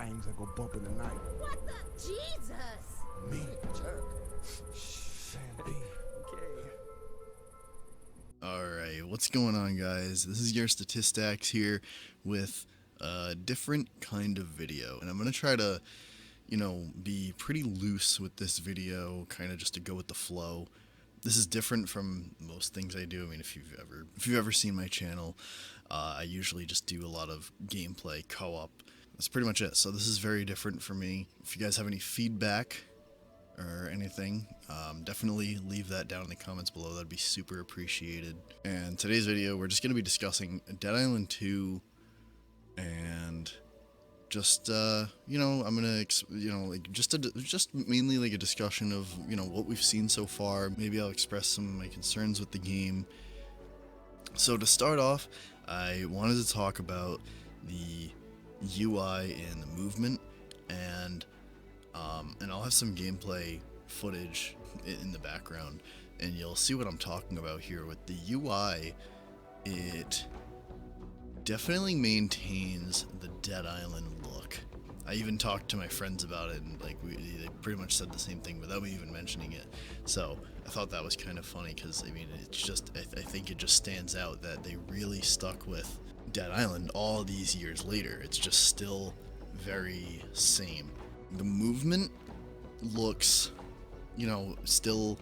things that go bump in the night. What the? Jesus! Me, jerk. Sam B. Okay. Alright, what's going on, guys? This is your Statistax here with a different kind of video. And I'm going to try to, be pretty loose with this video, kind of just to go with the flow. This is different from most things I do. I mean, if you've ever seen my channel, I usually just do a lot of gameplay, co-op. That's pretty much it. So this is very different for me. If you guys have any feedback or anything, definitely leave that down in the comments below. That'd be super appreciated. And today's video, we're just going to be discussing Dead Island 2 and just I'm gonna just mainly like a discussion of what we've seen so far. Maybe I'll express some of my concerns with the game. So to start off, I wanted to talk about the UI and the movement, and I'll have some gameplay footage in the background, and you'll see what I'm talking about here. With the UI, it definitely maintains the Dead Island look. I even talked to my friends about it, and they pretty much said the same thing without me even mentioning it. So I thought that was kind of funny, because I mean, it's just I think it just stands out that they really stuck with Dead Island all these years later. It's just still very same. The movement looks, still,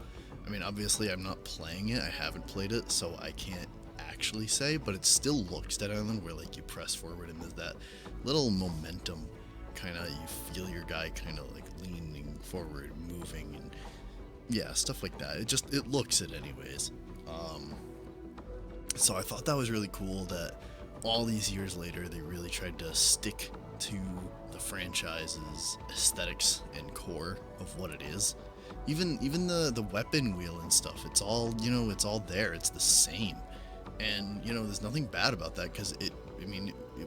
I mean, obviously I'm not playing it, I haven't played it, so I can't actually say, but it still looks Dead Island, where like you press forward and there's that little momentum, kind of, you feel your guy kind of like leaning forward, moving, and yeah, stuff like that. It looks it anyways. So I thought that was really cool that all these years later they really tried to stick to the franchise's aesthetics and core of what it is. Even the weapon wheel and stuff, it's all it's all there, it's the same. And there's nothing bad about that, because it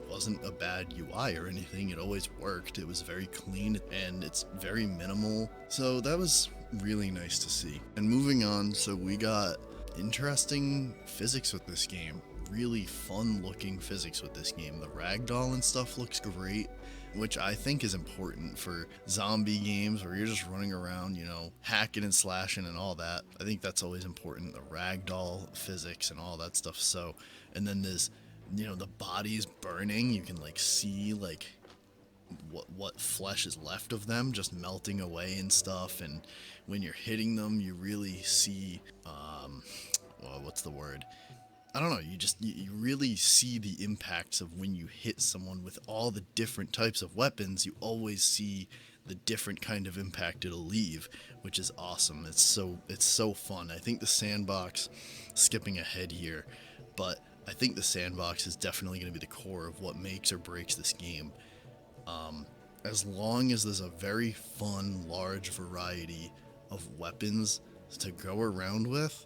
wasn't a bad UI or anything. It always worked. It was very clean and it's very minimal. So that was really nice to see. And moving on, so we got interesting physics with this game. Really fun looking physics with this game. The ragdoll and stuff looks great, which I think is important for zombie games where you're just running around, hacking and slashing and all that. I think that's always important, the ragdoll physics and all that stuff. So, and then there's, the bodies burning, you can like see like what flesh is left of them just melting away and stuff. And when you're hitting them, you really see, well, what's the word? I don't know, you really see the impacts of when you hit someone with all the different types of weapons. You always see the different kind of impact it'll leave, which is awesome. It's so fun. I think the sandbox, skipping ahead here, but I think the sandbox is definitely going to be the core of what makes or breaks this game. As long as there's a very fun, large variety of weapons to go around with,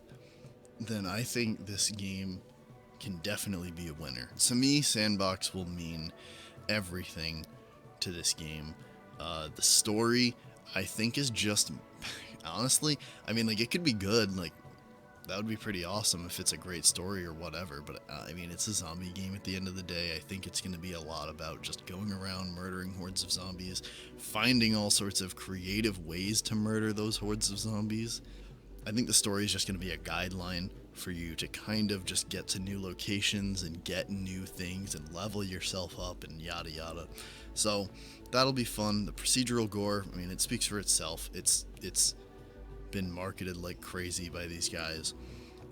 then I think this game can definitely be a winner. To me, sandbox will mean everything to this game. The story, I think, is just, honestly, I mean, like, it could be good, like, that would be pretty awesome if it's a great story or whatever, but I mean, it's a zombie game at the end of the day. I think it's going to be a lot about just going around murdering hordes of zombies, finding all sorts of creative ways to murder those hordes of zombies. I think the story is just going to be a guideline for you to kind of just get to new locations and get new things and level yourself up and yada yada. So that'll be fun. The procedural gore, I mean, it speaks for itself. It's been marketed like crazy by these guys.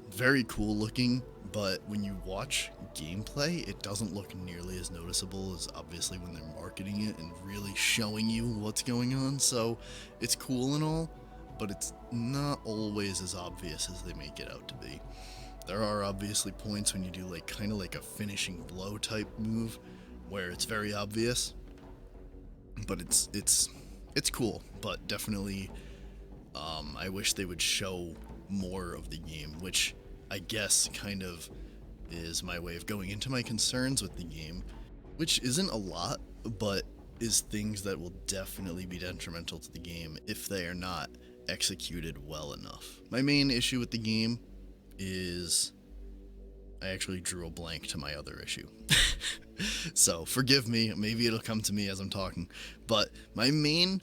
Very cool looking, but when you watch gameplay, it doesn't look nearly as noticeable as obviously when they're marketing it and really showing you what's going on. So it's cool and all, but it's not always as obvious as they make it out to be. There are obviously points when you do like kind of like a finishing blow type move where it's very obvious, but it's cool. But definitely, I wish they would show more of the game, which I guess kind of is my way of going into my concerns with the game, which isn't a lot, but is things that will definitely be detrimental to the game if they are not executed well enough. My main issue with the game is, I actually drew a blank to my other issue. So forgive me, maybe it'll come to me as I'm talking. But my main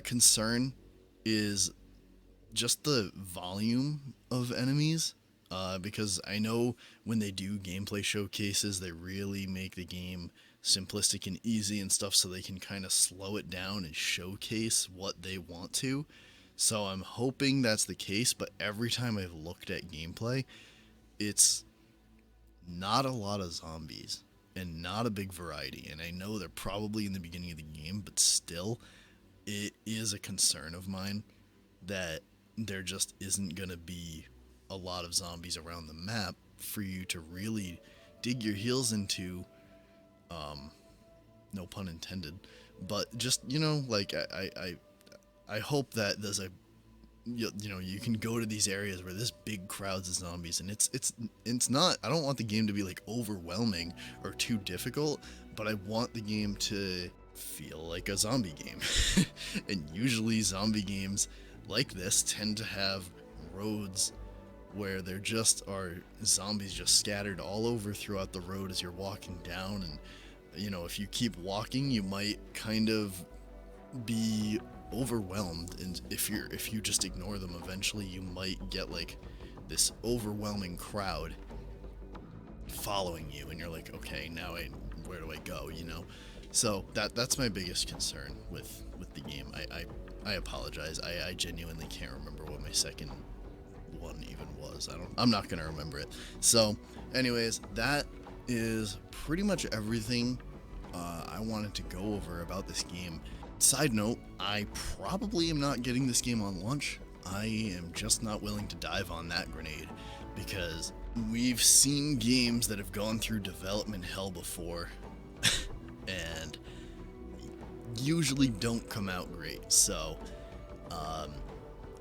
concern is just the volume of enemies. Because I know when they do gameplay showcases, they really make the game simplistic and easy and stuff so they can kind of slow it down and showcase what they want to. So I'm hoping that's the case, but every time I've looked at gameplay, it's not a lot of zombies and not a big variety. And I know they're probably in the beginning of the game, but still, it is a concern of mine that there just isn't going to be a lot of zombies around the map for you to really dig your heels into. No pun intended, but just, you know, like I hope that there's a, you know, you can go to these areas where there's big crowds of zombies, and it's not, I don't want the game to be like overwhelming or too difficult, but I want the game to feel like a zombie game. And usually zombie games like this tend to have roads where there just are zombies just scattered all over throughout the road as you're walking down. And you know, if you keep walking, you might kind of be overwhelmed, and if you just ignore them, eventually you might get like this overwhelming crowd following you, and you're like, okay, now where do I go, you know? So that's my biggest concern with the game. I apologize. I genuinely can't remember what my second one even was. I'm not gonna remember it. So anyways, that is pretty much everything I wanted to go over about this game. Side note, I probably am not getting this game on launch. I am just not willing to dive on that grenade, because we've seen games that have gone through development hell before and usually don't come out great. So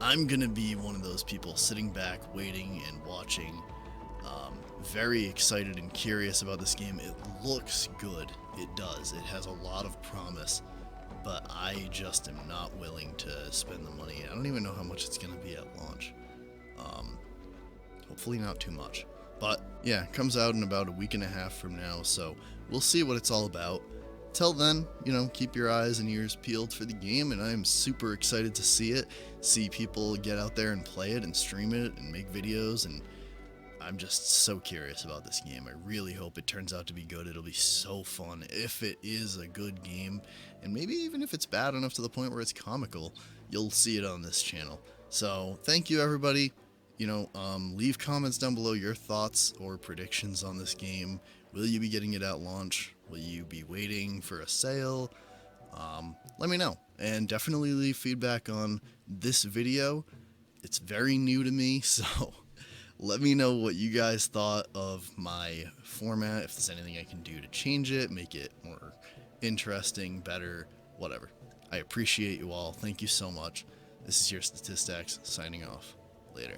I'm gonna be one of those people sitting back, waiting and watching. Very excited and curious about this game. It looks good. It does. It has a lot of promise, but I just am not willing to spend the money. I don't even know how much it's gonna be at launch. Hopefully not too much. But yeah, it comes out in about a week and a half from now, so we'll see what it's all about. Till then, you know, keep your eyes and ears peeled for the game, and I'm super excited to see it, see people get out there and play it and stream it and make videos, and I'm just so curious about this game. I really hope it turns out to be good. It'll be so fun if it is a good game, and maybe even if it's bad enough to the point where it's comical, you'll see it on this channel. So thank you, everybody. You know, leave comments down below your thoughts or predictions on this game. Will you be getting it at launch? Will you be waiting for a sale? Let me know, and definitely leave feedback on this video. It's very new to me, so let me know what you guys thought of my format, if there's anything I can do to change it, make it more interesting, better, whatever. I appreciate you all. Thank you so much. This is your Statistics signing off. Later.